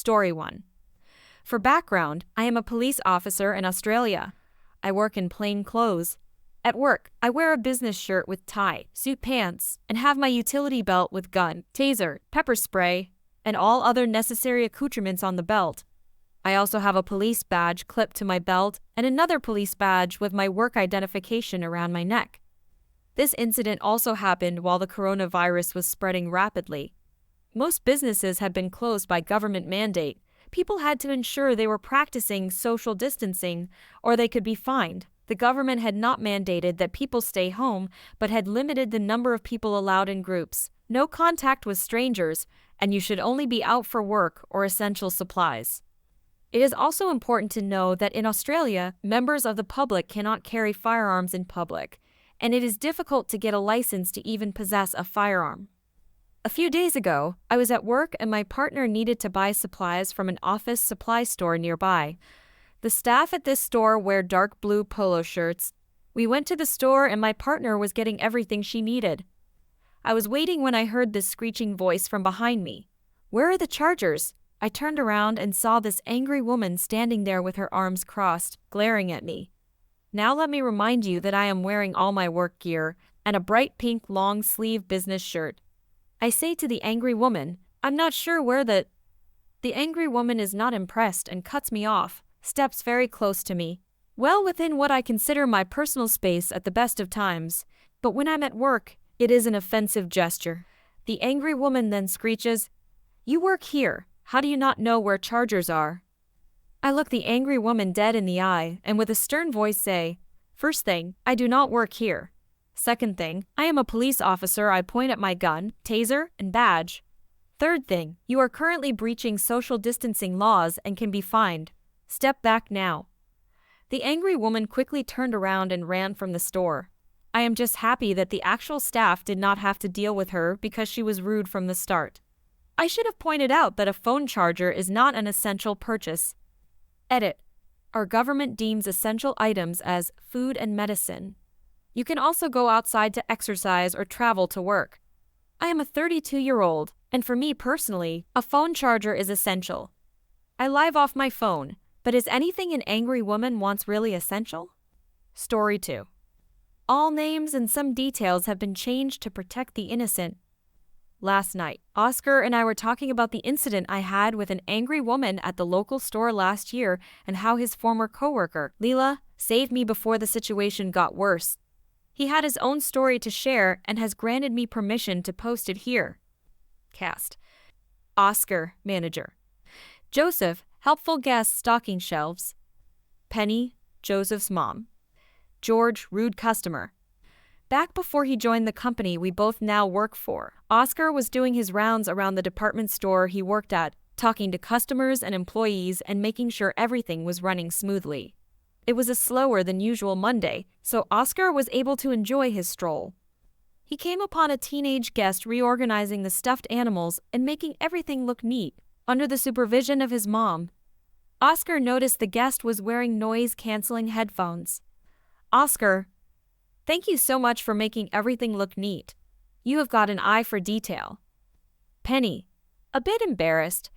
Story 1. For background, I am a police officer in Australia. I work in plain clothes. At work, I wear a business shirt with tie, suit pants, and have my utility belt with gun, taser, pepper spray, and all other necessary accoutrements on the belt. I also have a police badge clipped to my belt and another police badge with my work identification around my neck. This incident also happened while the coronavirus was spreading rapidly. Most businesses had been closed by government mandate. People had to ensure they were practicing social distancing or they could be fined. The government had not mandated that people stay home, but had limited the number of people allowed in groups. No contact with strangers, and you should only be out for work or essential supplies. It is also important to know that in Australia, members of the public cannot carry firearms in public, and it is difficult to get a license to even possess a firearm. A few days ago, I was at work and my partner needed to buy supplies from an office supply store nearby. The staff at this store wear dark blue polo shirts. We went to the store and my partner was getting everything she needed. I was waiting when I heard this screeching voice from behind me. "Where are the chargers?" I turned around and saw this angry woman standing there with her arms crossed, glaring at me. Now let me remind you that I am wearing all my work gear and a bright pink long-sleeve business shirt. I say to the angry woman, "I'm not sure where the..." The angry woman is not impressed and cuts me off, steps very close to me, well within what I consider my personal space at the best of times, but when I'm at work, it is an offensive gesture. The angry woman then screeches, "You work here, how do you not know where chargers are?" I look the angry woman dead in the eye and with a stern voice say, "First thing, I do not work here. Second thing, I am a police officer. I point at my gun, taser, and badge. Third thing, you are currently breaching social distancing laws and can be fined. Step back now." The angry woman quickly turned around and ran from the store. I am just happy that the actual staff did not have to deal with her because she was rude from the start. I should have pointed out that a phone charger is not an essential purchase. Edit. Our government deems essential items as food and medicine. You can also go outside to exercise or travel to work. I am a 32-year-old, and for me personally, a phone charger is essential. I live off my phone, but is anything an angry woman wants really essential? Story 2. All names and some details have been changed to protect the innocent. Last night, Oscar and I were talking about the incident I had with an angry woman at the local store last year and how his former coworker, Leela, saved me before the situation got worse. He had his own story to share and has granted me permission to post it here. Cast. Oscar, manager. Joseph, helpful guest stocking shelves. Penny, Joseph's mom. George, rude customer. Back before he joined the company we both now work for, Oscar was doing his rounds around the department store he worked at, talking to customers and employees and making sure everything was running smoothly. It was a slower than usual Monday, so Oscar was able to enjoy his stroll. He came upon a teenage guest reorganizing the stuffed animals and making everything look neat, under the supervision of his mom. Oscar noticed the guest was wearing noise-canceling headphones. "Oscar, thank you so much for making everything look neat. You have got an eye for detail." Penny, a bit embarrassed.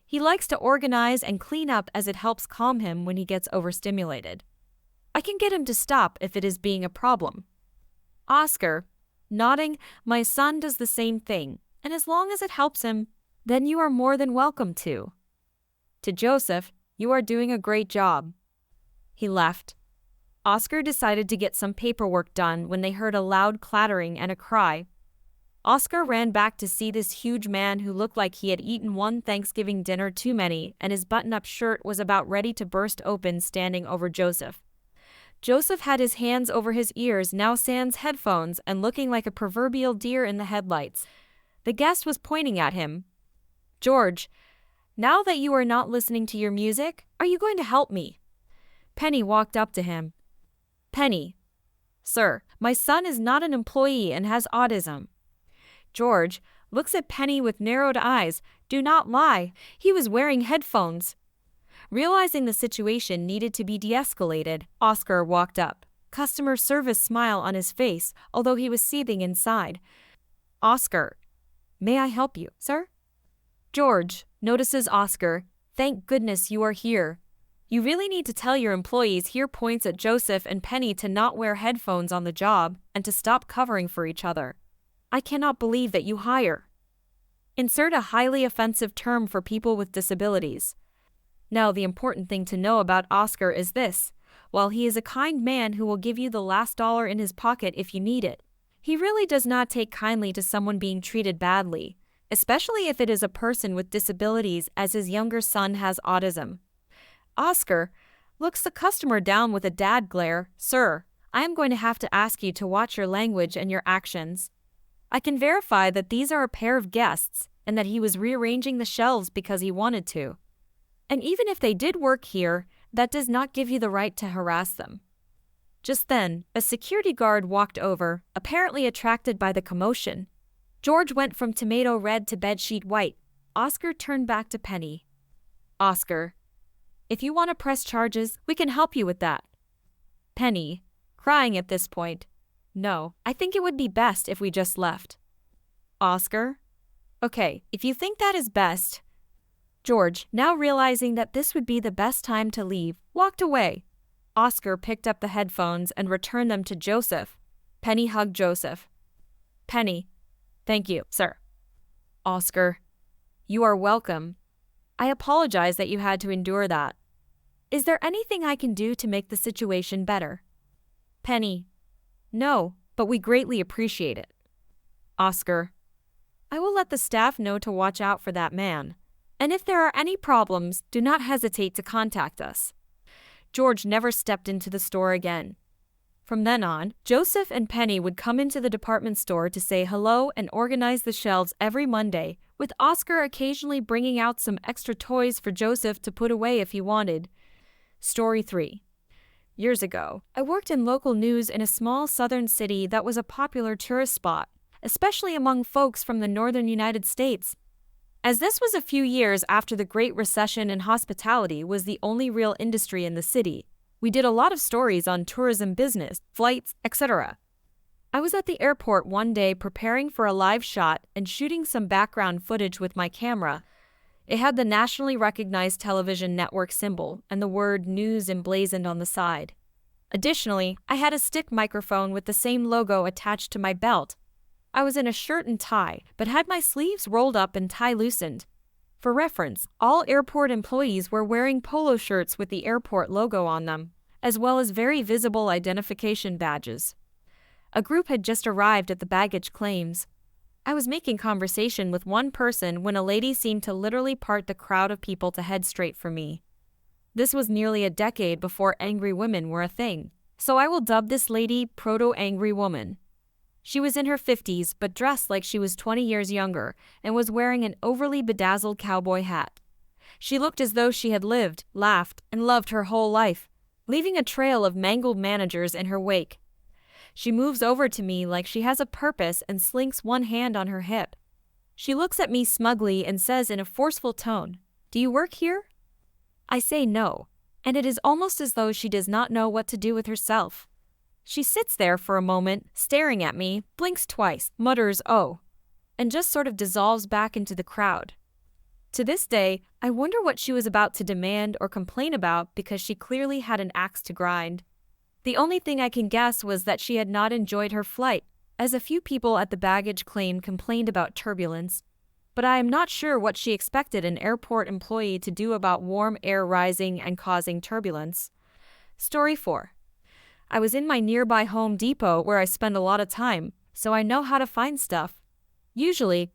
He likes to organize and clean up as it helps calm him when he gets overstimulated. I can get him to stop if it is being a problem. Oscar, nodding, "My son does the same thing, and as long as it helps him, then you are more than welcome to." To Joseph, "You are doing a great job." He left. Oscar decided to get some paperwork done when they heard a loud clattering and a cry. Oscar ran back to see this huge man who looked like he had eaten one Thanksgiving dinner too many and his button-up shirt was about ready to burst open standing over Joseph. Joseph had his hands over his ears, now sans headphones, and looking like a proverbial deer in the headlights. The guest was pointing at him. "George, now that you are not listening to your music, are you going to help me?" Penny walked up to him. Penny, "Sir, my son is not an employee and has autism." George looks at Penny with narrowed eyes. "Do not lie, he was wearing headphones." Realizing the situation needed to be de-escalated, Oscar walked up, customer service smile on his face, although he was seething inside. "Oscar, may I help you, sir?" George notices Oscar, Thank goodness you are here. You really need to tell your employees here points at Joseph and Penny to not wear headphones on the job and to stop covering for each other. I cannot believe that you hire. Insert a highly offensive term for people with disabilities. Now, the important thing to know about Oscar is this. While he is a kind man who will give you the last dollar in his pocket if you need it, he really does not take kindly to someone being treated badly, especially if it is a person with disabilities, as his younger son has autism. Oscar looks the customer down with a dad glare. Sir, I am going to have to ask you to watch your language and your actions. I can verify that these are a pair of guests and that he was rearranging the shelves because he wanted to. And even if they did work here, that does not give you the right to harass them. Just then, a security guard walked over, apparently attracted by the commotion. George went from tomato red to bedsheet white. Oscar turned back to Penny. Oscar, if you want to press charges, we can help you with that. Penny, crying at this point. No, I think it would be best if we just left. Oscar? Okay, if you think that is best. George, now realizing that this would be the best time to leave, walked away. Oscar picked up the headphones and returned them to Joseph. Penny hugged Joseph. Penny, thank you, sir. Oscar, you are welcome. I apologize that you had to endure that. Is there anything I can do to make the situation better? Penny, no, but we greatly appreciate it. Oscar, I will let the staff know to watch out for that man. And if there are any problems, do not hesitate to contact us. George never stepped into the store again. From then on, Joseph and Penny would come into the department store to say hello and organize the shelves every Monday, with Oscar occasionally bringing out some extra toys for Joseph to put away if he wanted. Story 3. Years ago, I worked in local news in a small southern city that was a popular tourist spot, especially among folks from the northern United States. As this was a few years after the Great Recession and hospitality was the only real industry in the city, we did a lot of stories on tourism business, flights, etc. I was at the airport one day preparing for a live shot and shooting some background footage with my camera. It had the nationally recognized television network symbol and the word news emblazoned on the side. Additionally, I had a stick microphone with the same logo attached to my belt. I was in a shirt and tie, but had my sleeves rolled up and tie loosened. For reference, all airport employees were wearing polo shirts with the airport logo on them, as well as very visible identification badges. A group had just arrived at the baggage claims. I was making conversation with one person when a lady seemed to literally part the crowd of people to head straight for me. This was nearly a decade before angry women were a thing, so I will dub this lady Proto-Angry Woman. She was in her 50s but dressed like she was 20 years younger and was wearing an overly bedazzled cowboy hat. She looked as though she had lived, laughed, and loved her whole life, leaving a trail of mangled managers in her wake. She moves over to me like she has a purpose and slinks one hand on her hip. She looks at me smugly and says in a forceful tone, "Do you work here?" I say no, and it is almost as though she does not know what to do with herself. She sits there for a moment, staring at me, blinks twice, mutters, "Oh," and just sort of dissolves back into the crowd. To this day, I wonder what she was about to demand or complain about because she clearly had an axe to grind. The only thing I can guess was that she had not enjoyed her flight, as a few people at the baggage claim complained about turbulence. But I am not sure what she expected an airport employee to do about warm air rising and causing turbulence. Story 4. I was in my nearby Home Depot where I spend a lot of time, so I know how to find stuff. Usually,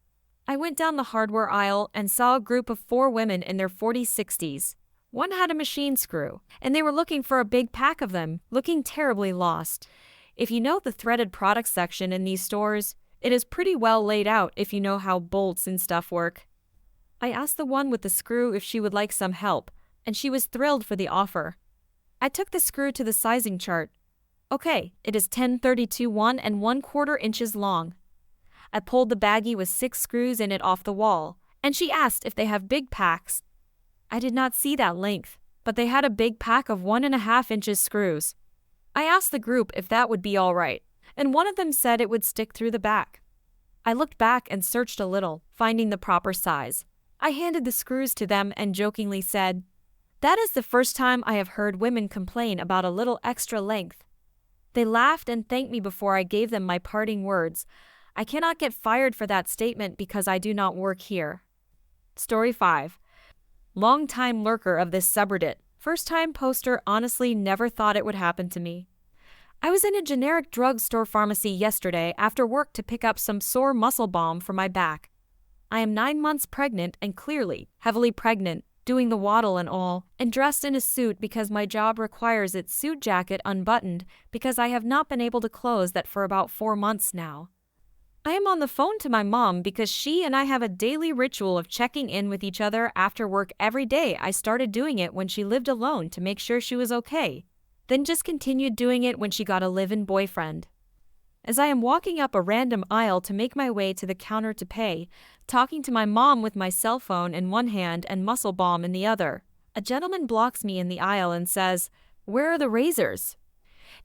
I went down the hardware aisle and saw a group of 4 women in their 40s-60s. One had a machine screw, and they were looking for a big pack of them, looking terribly lost. If you know the threaded products section in these stores, it is pretty well laid out if you know how bolts and stuff work. I asked the one with the screw if she would like some help, and she was thrilled for the offer. I took the screw to the sizing chart. Okay, it is 10/32 1 1/4 inches long. I pulled the baggie with 6 screws in it off the wall, and she asked if they have big packs. I did not see that length, but they had a big pack of 1.5 inches screws. I asked the group if that would be all right, and one of them said it would stick through the back. I looked back and searched a little, finding the proper size. I handed the screws to them and jokingly said, "That is the first time I have heard women complain about a little extra length." They laughed and thanked me before I gave them my parting words. I cannot get fired for that statement because I do not work here. Story 5. Long-time lurker of this subreddit. First-time poster honestly never thought it would happen to me. I was in a generic drugstore pharmacy yesterday after work to pick up some sore muscle balm for my back. I am 9 months pregnant and clearly, heavily pregnant, doing the waddle and all, and dressed in a suit because my job requires its suit jacket unbuttoned because I have not been able to close that for about 4 months now. I am on the phone to my mom because she and I have a daily ritual of checking in with each other after work every day. I started doing it when she lived alone to make sure she was okay, then just continued doing it when she got a live-in boyfriend. As I am walking up a random aisle to make my way to the counter to pay, talking to my mom with my cell phone in one hand and muscle balm in the other, a gentleman blocks me in the aisle and says, "Where are the razors?"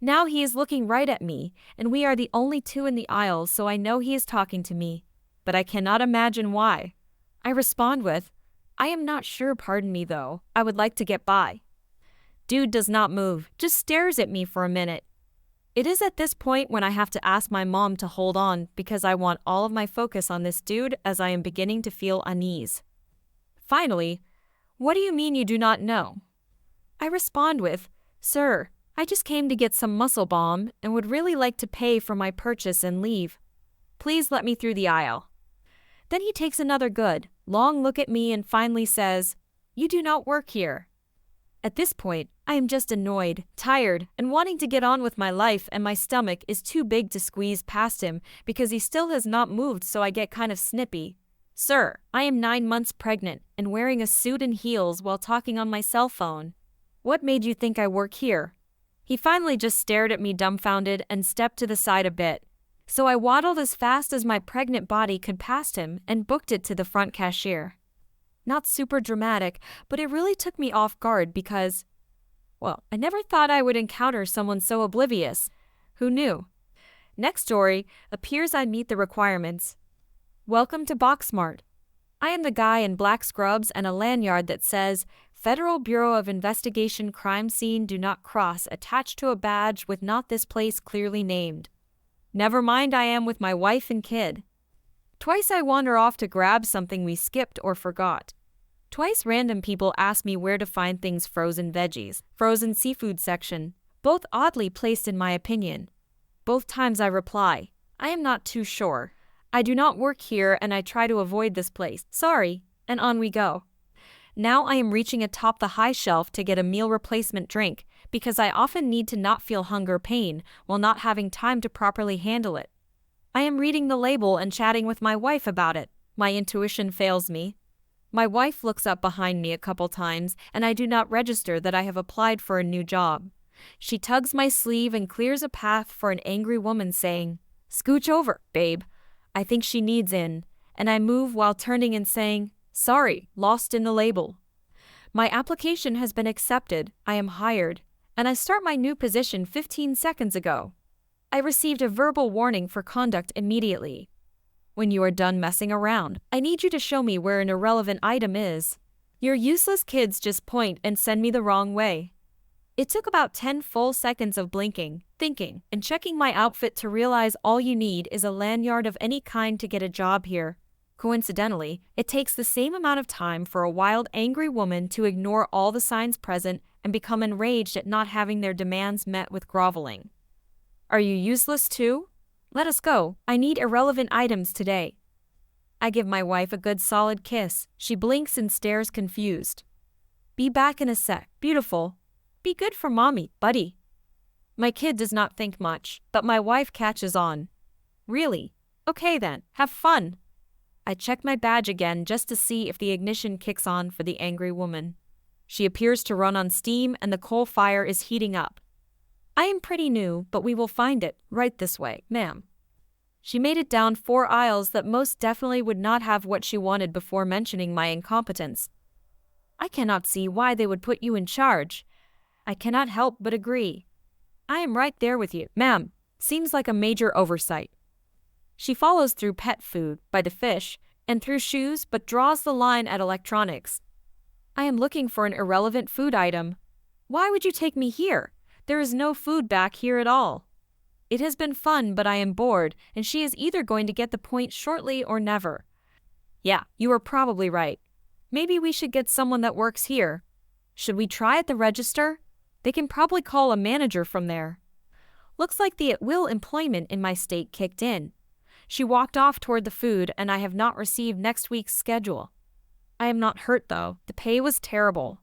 Now he is looking right at me, and we are the only two in the aisle, so I know he is talking to me, but I cannot imagine why. I respond with, "I am not sure, pardon me though, I would like to get by." Dude does not move, just stares at me for a minute. It is at this point when I have to ask my mom to hold on because I want all of my focus on this dude as I am beginning to feel unease. Finally, "What do you mean you do not know?" I respond with, "Sir, I just came to get some muscle balm and would really like to pay for my purchase and leave. Please let me through the aisle." Then he takes another good, long look at me and finally says, "You do not work here." At this point, I am just annoyed, tired, and wanting to get on with my life, and my stomach is too big to squeeze past him because he still has not moved, so I get kind of snippy. "Sir, I am 9 months pregnant and wearing a suit and heels while talking on my cell phone. What made you think I work here?" He finally just stared at me dumbfounded and stepped to the side a bit. So I waddled as fast as my pregnant body could past him and booked it to the front cashier. Not super dramatic, but it really took me off guard because, well, I never thought I would encounter someone so oblivious. Who knew? Next story appears I meet the requirements. Welcome to Boxmart. I am the guy in black scrubs and a lanyard that says, "Federal Bureau of Investigation crime scene do not cross," attached to a badge with "not this place" clearly named. Never mind, I am with my wife and kid. Twice I wander off to grab something we skipped or forgot. Twice random people ask me where to find things frozen veggies, frozen seafood section, both oddly placed in my opinion. Both times I reply, "I am not too sure. I do not work here and I try to avoid this place. Sorry," and on we go. Now I am reaching atop the high shelf to get a meal replacement drink because I often need to not feel hunger pain while not having time to properly handle it. I am reading the label and chatting with my wife about it. My intuition fails me. My wife looks up behind me a couple times and I do not register that I have applied for a new job. She tugs my sleeve and clears a path for an angry woman saying, "Scooch over, babe." I think she needs in, and I move while turning and saying, "Sorry, lost in the label." My application has been accepted, I am hired, and I start my new position 15 seconds ago. I received a verbal warning for conduct immediately. When you are done messing around, I need you to show me where an irrelevant item is. Your useless kids just point and send me the wrong way. It took about 10 full seconds of blinking, thinking, and checking my outfit to realize all you need is a lanyard of any kind to get a job here. Coincidentally, it takes the same amount of time for a wild, angry woman to ignore all the signs present and become enraged at not having their demands met with groveling. Are you useless too? Let us go. I need irrelevant items today. I give my wife a good solid kiss. She blinks and stares confused. Be back in a sec. Beautiful. Be good for mommy, buddy. My kid does not think much, but my wife catches on. Really? Okay then, have fun. I check my badge again just to see if the ignition kicks on for the angry woman. She appears to run on steam and the coal fire is heating up. I am pretty new, but we will find it, right this way, ma'am. She made it down 4 aisles that most definitely would not have what she wanted before mentioning my incompetence. I cannot see why they would put you in charge. I cannot help but agree. I am right there with you, ma'am. Seems like a major oversight. She follows through pet food, by the fish, and through shoes but draws the line at electronics. I am looking for an irrelevant food item. Why would you take me here? There is no food back here at all. It has been fun, but I am bored, and she is either going to get the point shortly or never. Yeah, you are probably right. Maybe we should get someone that works here. Should we try at the register? They can probably call a manager from there. Looks like the at-will employment in my state kicked in. She walked off toward the food, and I have not received next week's schedule. I am not hurt though. The pay was terrible.